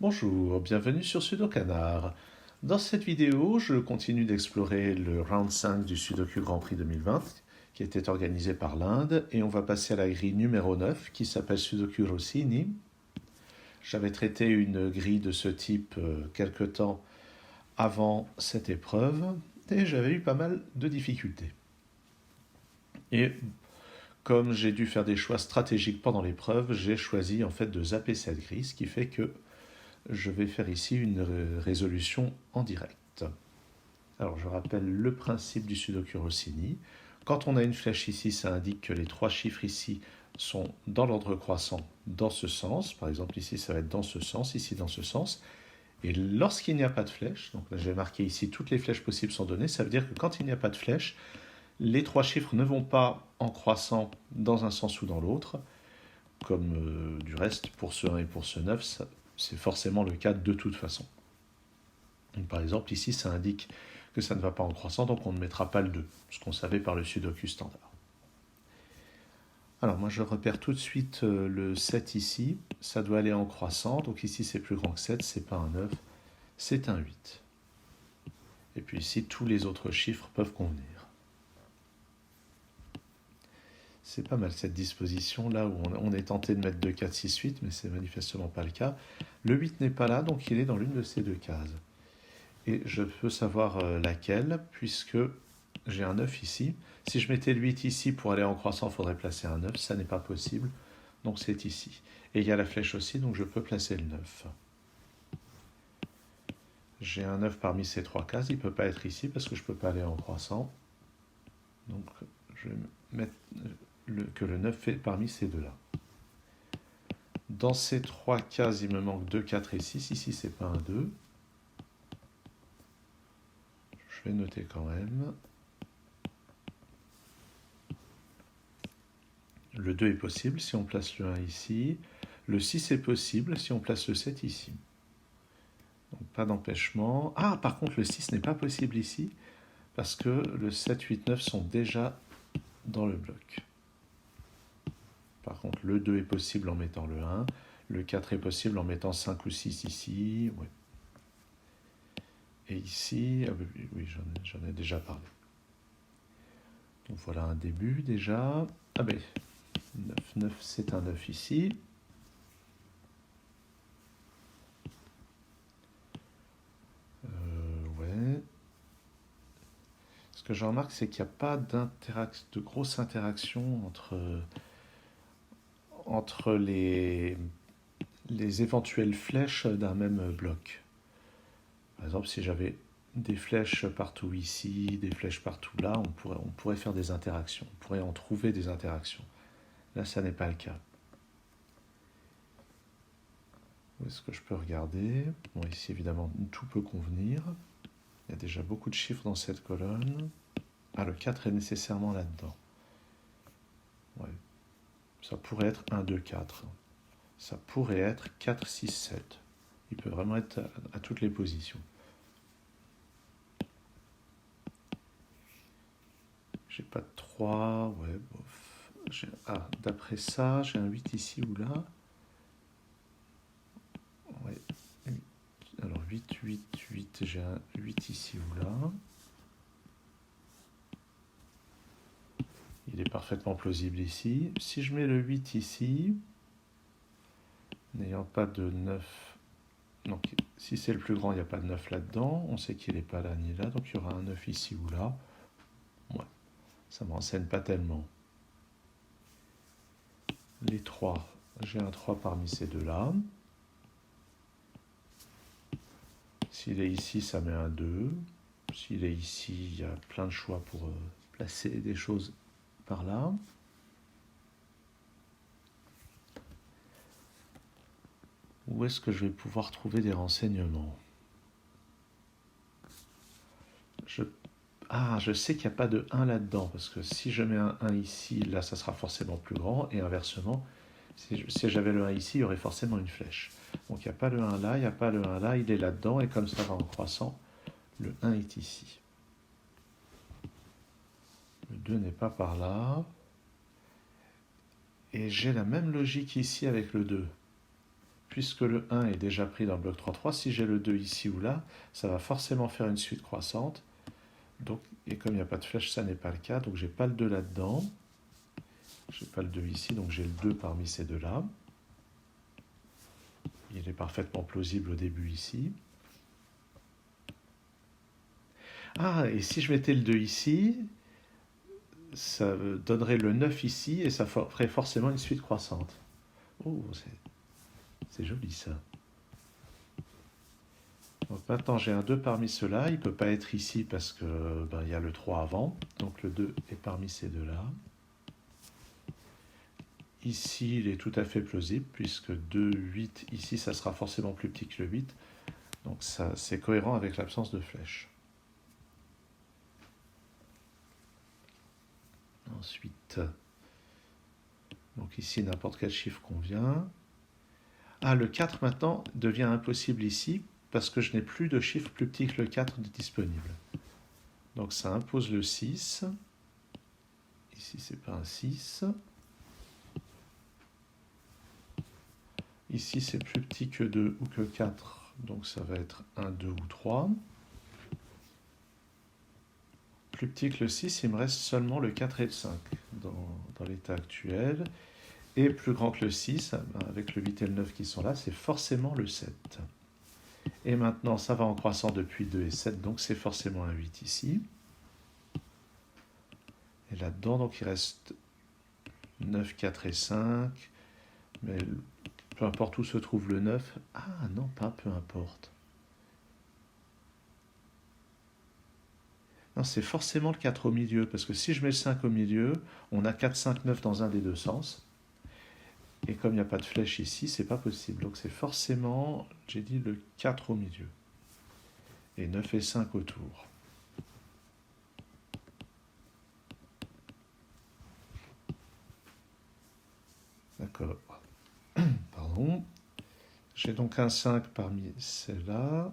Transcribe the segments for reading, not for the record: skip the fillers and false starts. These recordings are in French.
Bonjour, bienvenue sur Sudokanar. Dans cette vidéo, je continue d'explorer le round 5 du Sudoku Grand Prix 2020 qui était organisé par l'Inde et on va passer à la grille numéro 9 qui s'appelle Sudoku Rossini. J'avais traité une grille de ce type quelque temps avant cette épreuve et j'avais eu pas mal de difficultés. Et comme j'ai dû faire des choix stratégiques pendant l'épreuve, j'ai choisi en fait de zapper cette grille, ce qui fait que je vais faire ici une résolution en direct. Alors je rappelle le principe du Sudoku Rossini. Quand on a une flèche ici, ça indique que les trois chiffres ici sont dans l'ordre croissant dans ce sens. Par exemple ici ça va être dans ce sens, ici dans ce sens. Et lorsqu'il n'y a pas de flèche, donc là j'ai marqué ici toutes les flèches possibles sont données, ça veut dire que quand il n'y a pas de flèche, les trois chiffres ne vont pas en croissant dans un sens ou dans l'autre, comme du reste pour ce 1 et pour ce 9, c'est forcément le cas de toute façon. Donc, par exemple, ici, ça indique que ça ne va pas en croissant, donc on ne mettra pas le 2, ce qu'on savait par le Sudoku standard. Alors, moi, je repère tout de suite le 7 ici. Ça doit aller en croissant, donc ici, c'est plus grand que 7, c'est pas un 9, c'est un 8. Et puis ici, tous les autres chiffres peuvent convenir. C'est pas mal cette disposition là où on est tenté de mettre 2, 4, 6, 8, mais c'est manifestement pas le cas. Le 8 n'est pas là, donc il est dans l'une de ces deux cases. Et je peux savoir laquelle, puisque j'ai un 9 ici. Si je mettais le 8 ici pour aller en croissant, il faudrait placer un 9, ça n'est pas possible, donc c'est ici. Et il y a la flèche aussi, donc je peux placer le 9. J'ai un 9 parmi ces trois cases, il ne peut pas être ici parce que je ne peux pas aller en croissant. Donc je vais mettre que le 9 est parmi ces deux-là. Dans ces trois cases, il me manque 2, 4 et 6. Ici, c'est pas un 2. Je vais noter quand même. Le 2 est possible si on place le 1 ici. Le 6 est possible si on place le 7 ici. Donc pas d'empêchement. Ah, par contre, le 6 n'est pas possible ici parce que le 7, 8, 9 sont déjà dans le bloc. Par contre, le 2 est possible en mettant le 1. Le 4 est possible en mettant 5 ou 6 ici. Ouais. Et ici, ah oui, j'en ai déjà parlé. Donc voilà un début déjà. Ah ben, 9, 9, c'est un 9 ici. Ouais. Ce que je remarque, c'est qu'il n'y a pas de grosse interaction entre les éventuelles flèches d'un même bloc. Par exemple, si j'avais des flèches partout ici, des flèches partout là, on pourrait faire des interactions. On pourrait en trouver des interactions. Là, ça n'est pas le cas. Où est-ce que je peux regarder? Bon, ici, évidemment, tout peut convenir. Il y a déjà beaucoup de chiffres dans cette colonne. Ah, le 4 est nécessairement là-dedans. Ouais. Ça pourrait être 1, 2, 4. Ça pourrait être 4, 6, 7. Il peut vraiment être à toutes les positions. J'ai pas de 3, ouais, bof. Ah, d'après ça, j'ai un 8 ici ou là. Ouais. Alors 8, 8, 8, j'ai un 8 ici ou là. Il est parfaitement plausible ici. Si je mets le 8 ici, n'ayant pas de 9, donc si c'est le plus grand, il n'y a pas de 9 là-dedans. On sait qu'il n'est pas là ni là, donc il y aura un 9 ici ou là. Ouais, ça ne me renseigne pas tellement. Les 3, j'ai un 3 parmi ces deux-là. S'il est ici, ça met un 2. S'il est ici, il y a plein de choix pour placer des choses par là. Où est-ce que je vais pouvoir trouver des renseignements? Je sais qu'il n'y a pas de 1 là-dedans, parce que si je mets un 1 ici, là, ça sera forcément plus grand, et inversement, si j'avais le 1 ici, il y aurait forcément une flèche. Donc il n'y a pas le 1 là, il n'y a pas le 1 là, il est là-dedans, et comme ça va en croissant, le 1 est ici. Le 2 n'est pas par là. Et j'ai la même logique ici avec le 2. puisque le 1 est déjà pris dans le bloc 3-3, si j'ai le 2 ici ou là, ça va forcément faire une suite croissante. Donc, et comme il n'y a pas de flèche, ça n'est pas le cas. Donc, j'ai pas le 2 là-dedans. J'ai pas le 2 ici, donc j'ai le 2 parmi ces deux-là. Il est parfaitement plausible au début ici. Ah, et si je mettais le 2 ici, ça donnerait le 9 ici, et ça ferait forcément une suite croissante. Oh, c'est joli ça. Donc maintenant j'ai un 2 parmi ceux-là, il ne peut pas être ici parce que y a le 3 avant, donc le 2 est parmi ces deux-là. Ici il est tout à fait plausible puisque 2, 8, ici ça sera forcément plus petit que le 8, donc ça c'est cohérent avec l'absence de flèche. Ensuite, donc ici n'importe quel chiffre convient. Ah, le 4 maintenant devient impossible ici parce que je n'ai plus de chiffre plus petit que le 4 disponible. Donc ça impose le 6. Ici c'est pas un 6. Ici c'est plus petit que 2 ou que 4, donc ça va être 1, 2 ou 3. Plus petit que le 6, il me reste seulement le 4 et le 5 dans l'état actuel. Et plus grand que le 6, avec le 8 et le 9 qui sont là, c'est forcément le 7. Et maintenant, ça va en croissant depuis 2 et 7, donc c'est forcément un 8 ici. Et là-dedans, donc il reste 9, 4 et 5. Mais peu importe où se trouve le 9. Ah non, pas peu importe. Non, c'est forcément le 4 au milieu, parce que si je mets le 5 au milieu, on a 4, 5, 9 dans un des deux sens. Et comme il n'y a pas de flèche ici, c'est pas possible. Donc c'est forcément, j'ai dit, le 4 au milieu. Et 9 et 5 autour. D'accord. Pardon. J'ai donc un 5 parmi celles-là.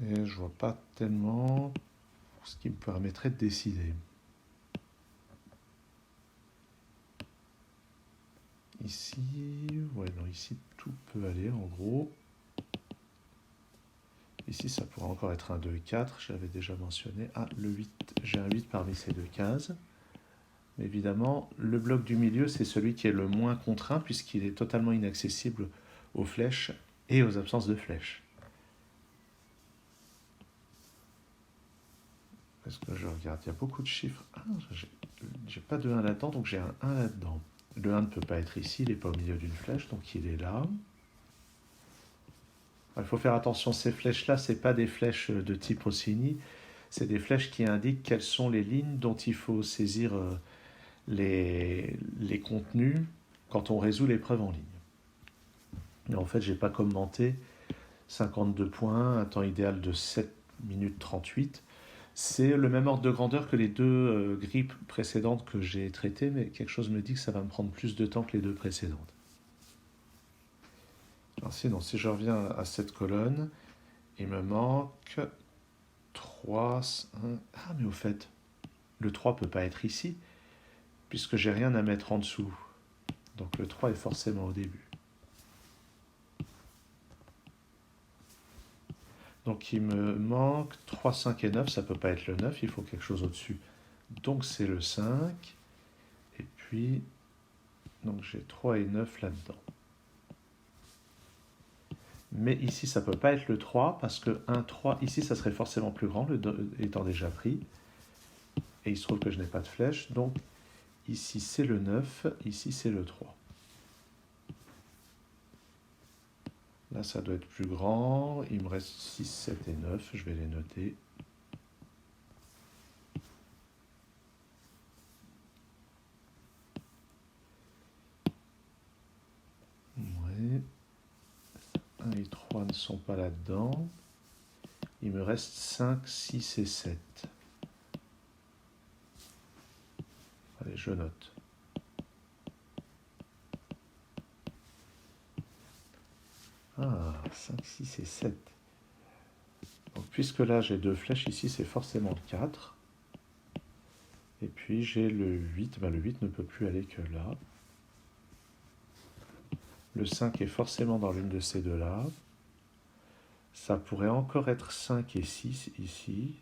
Et je vois pas tellement ce qui me permettrait de décider. Ici, ouais, non, ici tout peut aller en gros. Ici, ça pourrait encore être un 2 et 4, j'avais déjà mentionné. Ah, le 8, j'ai un 8 parmi ces deux cases. Mais évidemment, le bloc du milieu, c'est celui qui est le moins contraint puisqu'il est totalement inaccessible aux flèches et aux absences de flèches. Est-ce que je regarde? Il y a beaucoup de chiffres. Ah, j'ai pas de 1 là-dedans, donc j'ai un 1 là-dedans. Le 1 ne peut pas être ici, il n'est pas au milieu d'une flèche, donc il est là. Il faut faire attention, ces flèches-là, ce pas des flèches de type Rossini, c'est des flèches qui indiquent quelles sont les lignes dont il faut saisir les contenus quand on résout l'épreuve en ligne. Et en fait, je n'ai pas commenté 52 points, un temps idéal de 7 minutes 38. C'est le même ordre de grandeur que les deux grilles précédentes que j'ai traitées, mais quelque chose me dit que ça va me prendre plus de temps que les deux précédentes. Alors sinon, si je reviens à cette colonne, il me manque 3, 5... Ah, mais au fait, le 3 ne peut pas être ici, puisque j'ai rien à mettre en dessous. Donc le 3 est forcément au début. Donc il me manque 3, 5 et 9, ça ne peut pas être le 9, il faut quelque chose au-dessus. Donc c'est le 5, et puis donc j'ai 3 et 9 là-dedans. Mais ici, ça ne peut pas être le 3, parce que 1, 3, ici, ça serait forcément plus grand, le 2 étant déjà pris. Et il se trouve que je n'ai pas de flèche, donc ici c'est le 9, ici c'est le 3. Là, ça doit être plus grand. Il me reste 6, 7 et 9. Je vais les noter. Ouais. 1 et 3 ne sont pas là-dedans. Il me reste 5, 6 et 7. Allez, je note. Ah, 5, 6 et 7. Donc, puisque là, j'ai deux flèches, ici, c'est forcément le 4. Et puis, j'ai le 8. Ben, le 8 ne peut plus aller que là. Le 5 est forcément dans l'une de ces deux-là. Ça pourrait encore être 5 et 6 ici,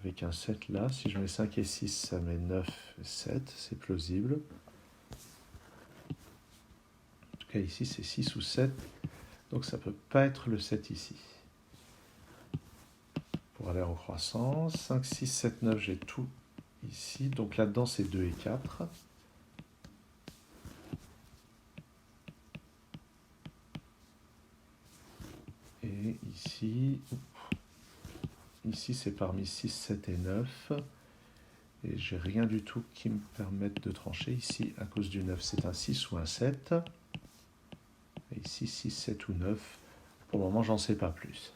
avec un 7 là. Si je mets 5 et 6, ça met 9 et 7, c'est plausible. En tout cas, ici, c'est 6 ou 7, donc ça ne peut pas être le 7 ici. Pour aller en croissance, 5, 6, 7, 9, j'ai tout ici. Donc là-dedans, c'est 2 et 4. Et ici c'est parmi 6, 7 et 9. Et j'ai rien du tout qui me permette de trancher. Ici, à cause du 9, c'est un 6 ou un 7. Et ici, 6, 7 ou 9. Pour le moment, j'en sais pas plus.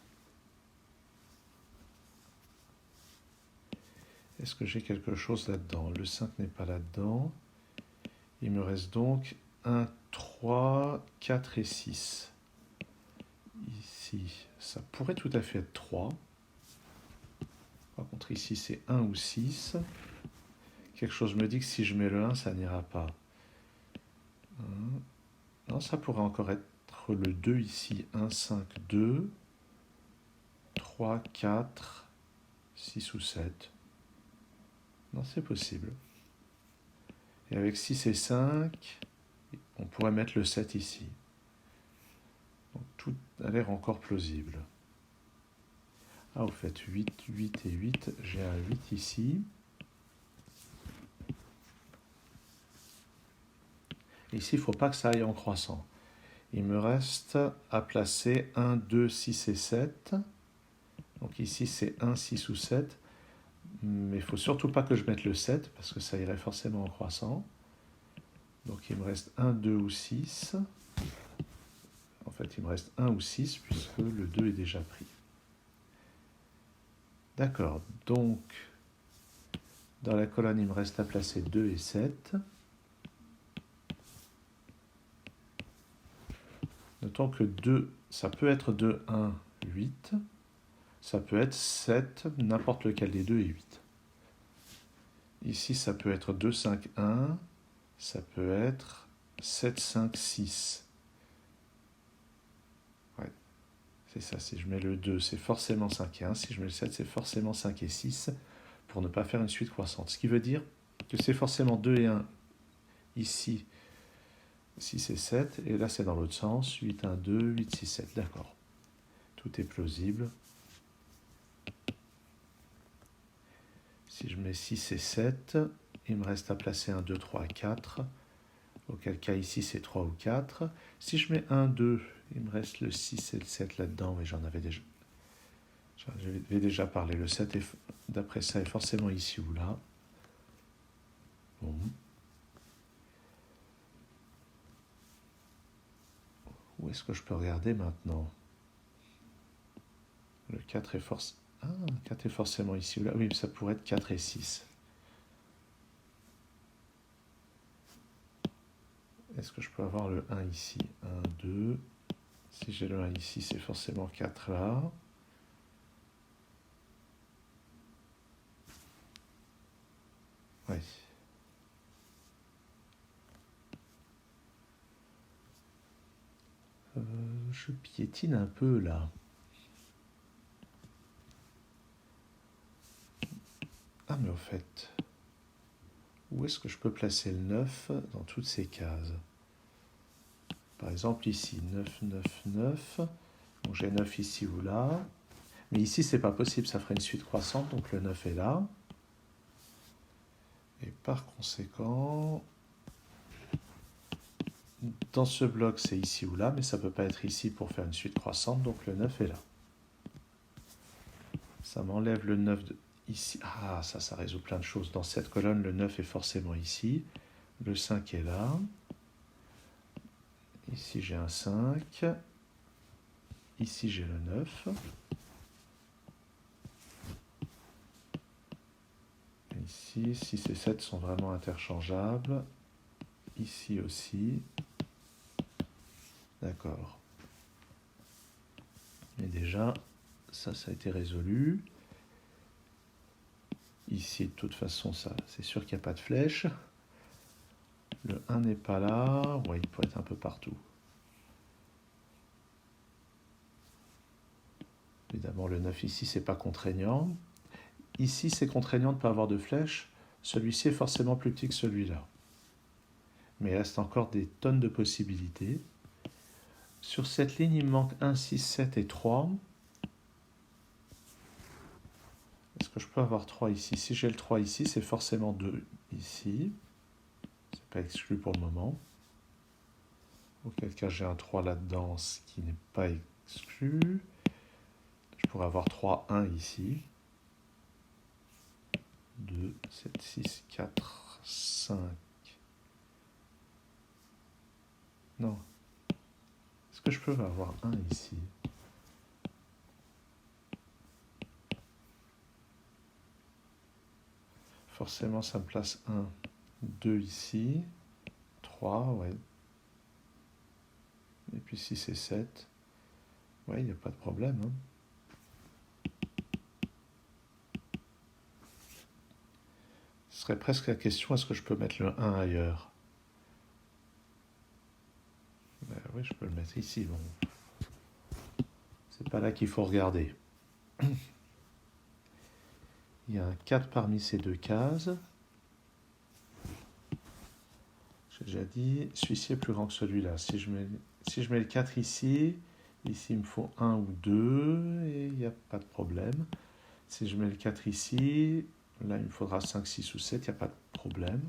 Est-ce que j'ai quelque chose là-dedans? Le 5 n'est pas là-dedans. Il me reste donc 1, 3, 4 et 6. Ici, ça pourrait tout à fait être 3. Par contre, ici, c'est 1 ou 6. Quelque chose me dit que si je mets le 1, ça n'ira pas. Non, ça pourrait encore être le 2 ici. 1, 5, 2, 3, 4, 6 ou 7. Non, c'est possible. Et avec 6 et 5, on pourrait mettre le 7 ici. Donc tout a l'air encore plausible. Ah, au fait, 8, 8 et 8, j'ai un 8 ici. Ici, il ne faut pas que ça aille en croissant. Il me reste à placer 1, 2, 6 et 7. Donc ici, c'est 1, 6 ou 7. Mais il ne faut surtout pas que je mette le 7, parce que ça irait forcément en croissant. Donc il me reste 1, 2 ou 6. En fait, il me reste 1 ou 6, puisque le 2 est déjà pris. D'accord, donc dans la colonne, il me reste à placer 2 et 7. Notons que 2, ça peut être 2, 1, 8. Ça peut être 7, n'importe lequel des deux et 8. Ici, ça peut être 2, 5, 1. Ça peut être 7, 5, 6. Ouais, c'est ça. Si je mets le 2, c'est forcément 5 et 1. Si je mets le 7, c'est forcément 5 et 6, pour ne pas faire une suite croissante. Ce qui veut dire que c'est forcément 2 et 1 ici, 6 et 7. Et là, c'est dans l'autre sens. 8, 1, 2, 8, 6, 7. D'accord. Tout est plausible. Si je mets 6 et 7, il me reste à placer 1, 2, 3, 4. Auquel cas ici c'est 3 ou 4. Si je mets 1, 2, il me reste le 6 et le 7 là-dedans, mais j'en avais déjà parlé. Le 7, d'après ça, est forcément ici ou là. Bon. Où est-ce que je peux regarder maintenant? Le 4 est forcément... Ah, 4 est forcément ici ou là. Oui, mais ça pourrait être 4 et 6. Est-ce que je peux avoir le 1 ici? 1, 2. Si j'ai le 1 ici, c'est forcément 4 là. Oui. Je piétine un peu là. Ah, mais au fait, où est-ce que je peux placer le 9 dans toutes ces cases? Par exemple ici, 9, 9, 9. Donc j'ai 9 ici ou là. Mais ici, c'est pas possible, ça ferait une suite croissante, donc le 9 est là. Et par conséquent, dans ce bloc, c'est ici ou là, mais ça ne peut pas être ici pour faire une suite croissante, donc le 9 est là. Ça m'enlève le 9 ici. Ah, ça résout plein de choses. Dans cette colonne, le 9 est forcément ici. Le 5 est là. Ici, j'ai un 5. Ici, j'ai le 9. Ici, 6 et 7 sont vraiment interchangeables. Ici aussi. D'accord. Mais déjà, ça a été résolu. Ici, de toute façon, ça, c'est sûr qu'il n'y a pas de flèche. Le 1 n'est pas là. Ouais, il pourrait être un peu partout. Évidemment, le 9 ici, c'est pas contraignant. Ici, c'est contraignant de ne pas avoir de flèche. Celui-ci est forcément plus petit que celui-là. Mais il reste encore des tonnes de possibilités. Sur cette ligne, il me manque 1, 6, 7 et 3. Est-ce que je peux avoir 3 ici? Si j'ai le 3 ici, c'est forcément 2 ici. C'est pas exclu pour le moment. Auquel cas, j'ai un 3 là-dedans, ce qui n'est pas exclu. Je pourrais avoir 3, 1 ici. 2, 7, 6, 4, 5. Non. Est-ce que je peux avoir 1 ici? Forcément, ça me place 1, 2 ici. 3, ouais. Et puis 6 et 7. Ouais, il n'y a pas de problème. Hein. Ce serait presque la question, est-ce que je peux mettre le 1 ailleurs? Ben oui, je peux le mettre ici. Bon. C'est pas là qu'il faut regarder. Il y a un 4 parmi ces deux cases. J'ai déjà dit, celui-ci est plus grand que celui-là. Si je mets le 4 ici, ici il me faut 1 ou 2 et il n'y a pas de problème. Si je mets le 4 ici, là il me faudra 5, 6 ou 7, il n'y a pas de problème.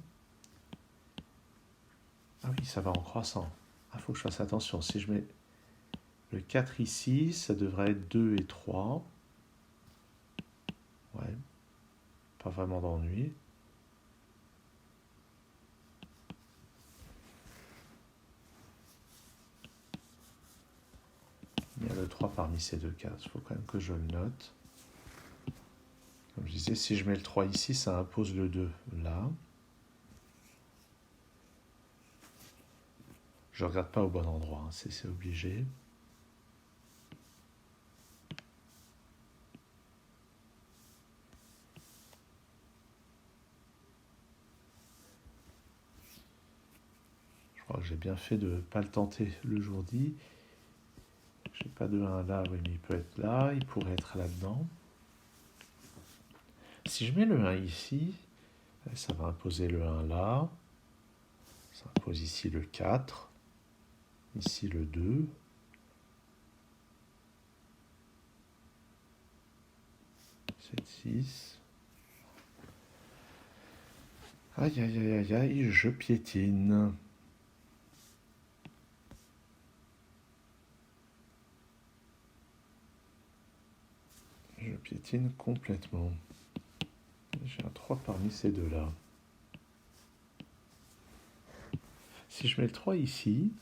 Ah oui, ça va en croissant. Ah, il faut que je fasse attention. Si je mets le 4 ici, ça devrait être 2 et 3. Ouais, pas vraiment d'ennui. Il y a le 3 parmi ces deux cases. Il faut quand même que je le note. Comme je disais, si je mets le 3 ici, ça impose le 2 là. Je ne regarde pas au bon endroit, hein, c'est obligé. Je crois que j'ai bien fait de ne pas le tenter le jour dit. Je n'ai pas de 1 là, oui, mais il peut être là, il pourrait être là-dedans. Si je mets le 1 ici, ça va imposer le 1 là. Ça impose ici le 4. Ici le 2. C'est 6. Aïe, aïe, aïe, aïe, aïe, je piétine. Je piétine complètement. J'ai un 3 parmi ces deux-là. Si je mets le 3 ici,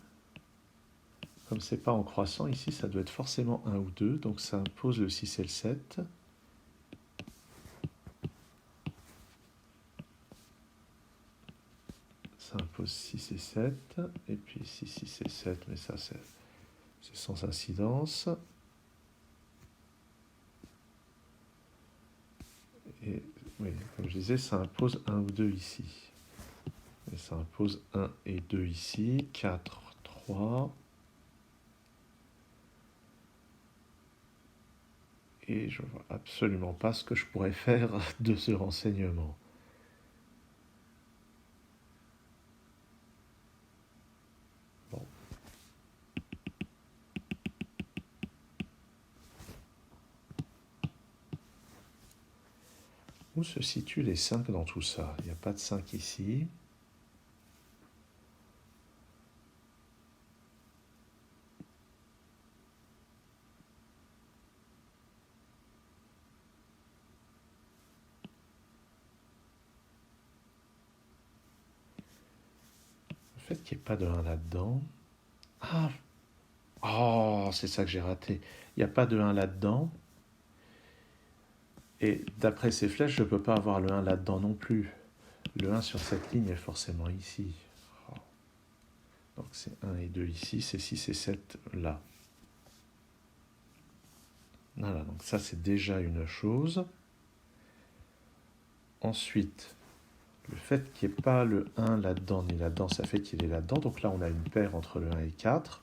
comme c'est pas en croissant, ici ça doit être forcément 1 ou 2, donc ça impose le 6 et le 7. Ça impose 6 et 7, et puis ici 6 et 7, mais ça c'est sans incidence. Et oui, comme je disais, ça impose 1 ou 2 ici. Et ça impose 1 et 2 ici, 4, 3. Et je ne vois absolument pas ce que je pourrais faire de ce renseignement. Bon. Où se situent les 5 dans tout ça? Il n'y a pas de 5 ici. Le fait qu'il n'y ait pas de 1 là-dedans... Ah! Oh, c'est ça que j'ai raté. Il n'y a pas de 1 là-dedans. Et d'après ces flèches, je ne peux pas avoir le 1 là-dedans non plus. Le 1 sur cette ligne est forcément ici. Oh. Donc c'est 1 et 2 ici, c'est 6 et 7 là. Voilà, donc ça c'est déjà une chose. Ensuite, le fait qu'il n'y ait pas le 1 là-dedans ni là-dedans, ça fait qu'il est là-dedans. Donc là, on a une paire entre le 1 et 4.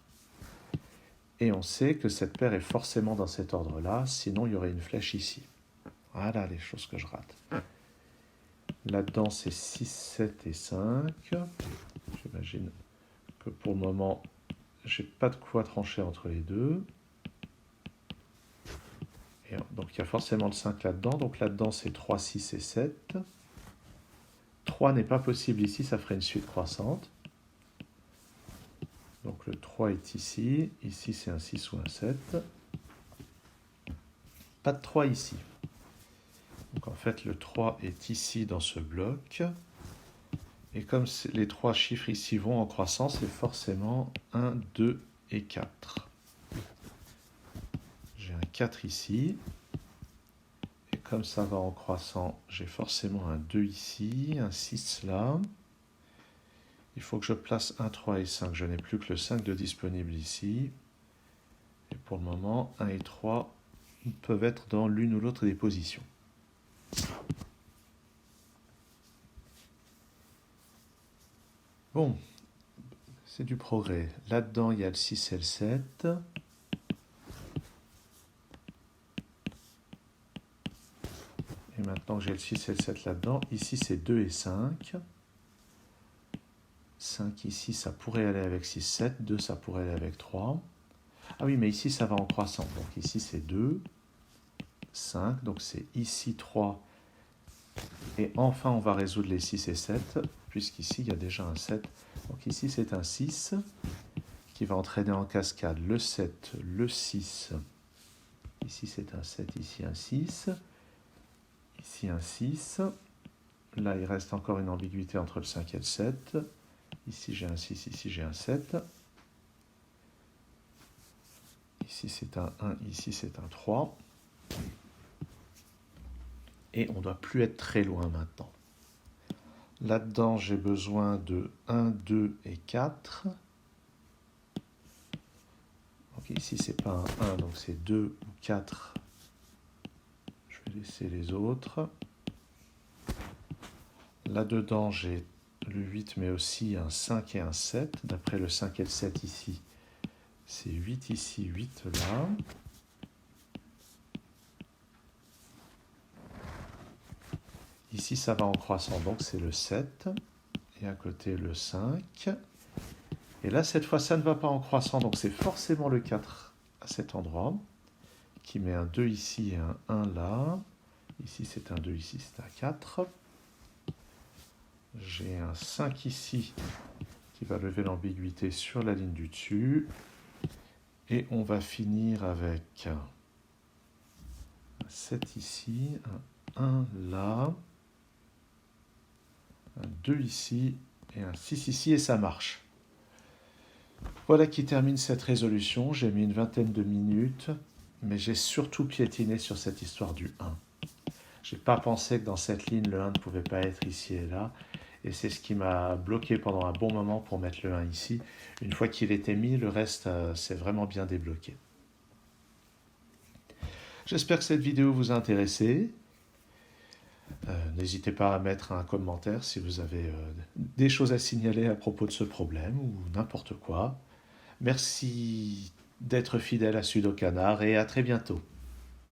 Et on sait que cette paire est forcément dans cet ordre-là, sinon il y aurait une flèche ici. Voilà les choses que je rate. Là-dedans, c'est 6, 7 et 5. J'imagine que pour le moment, j'ai pas de quoi trancher entre les deux. Et donc il y a forcément le 5 là-dedans. Donc là-dedans, c'est 3, 6 et 7. 3 n'est pas possible ici, ça ferait une suite croissante. Donc le 3 est ici. Ici, c'est un 6 ou un 7. Pas de 3 ici. Donc en fait, le 3 est ici dans ce bloc. Et comme les 3 chiffres ici vont en croissant, c'est forcément 1, 2 et 4. J'ai un 4 ici. Et comme ça va en croissant, j'ai forcément un 2 ici, un 6 là. Il faut que je place 1, 3 et 5. Je n'ai plus que le 5 de disponible ici. Et pour le moment, 1 et 3 peuvent être dans l'une ou l'autre des positions. Bon, c'est du progrès. Là-dedans, il y a le 6 et le 7. Et maintenant que j'ai le 6 et le 7 là-dedans, ici c'est 2 et 5. 5 ici, ça pourrait aller avec 6, 7. 2, ça pourrait aller avec 3. Ah oui, mais ici, ça va en croissant. Donc ici, c'est 2, 5. Donc c'est ici 3. Et enfin, on va résoudre les 6 et 7, puisqu'ici, il y a déjà un 7. Donc ici, c'est un 6 qui va entraîner en cascade le 7, le 6. Ici, c'est un 7, ici un 6. Ici, un 6. Là, il reste encore une ambiguïté entre le 5 et le 7. Ici, j'ai un 6, ici, j'ai un 7. Ici, c'est un 1, ici, c'est un 3. Et on ne doit plus être très loin maintenant. Là-dedans, j'ai besoin de 1, 2 et 4. Donc ici, ce n'est pas un 1, donc c'est 2 ou 4. Je vais laisser les autres. Là-dedans, j'ai le 8, mais aussi un 5 et un 7. D'après le 5 et le 7 ici, c'est 8 ici, 8 là. Ici, ça va en croissant, donc c'est le 7. Et à côté, le 5. Et là, cette fois, ça ne va pas en croissant, donc c'est forcément le 4 à cet endroit, qui met un 2 ici et un 1 là. Ici, c'est un 2, ici, c'est un 4. J'ai un 5 ici, qui va lever l'ambiguïté sur la ligne du dessus. Et on va finir avec un 7 ici, un 1 là, un 2 ici et un 6 ici, et ça marche. Voilà qui termine cette résolution. J'ai mis une vingtaine de minutes, mais j'ai surtout piétiné sur cette histoire du 1. Je n'ai pas pensé que dans cette ligne, le 1 ne pouvait pas être ici et là, et c'est ce qui m'a bloqué pendant un bon moment pour mettre le 1 ici. Une fois qu'il était mis, le reste s'est vraiment bien débloqué. J'espère que cette vidéo vous a intéressé. N'hésitez pas à mettre un commentaire si vous avez des choses à signaler à propos de ce problème ou n'importe quoi. Merci d'être fidèle à Sudokanar et à très bientôt.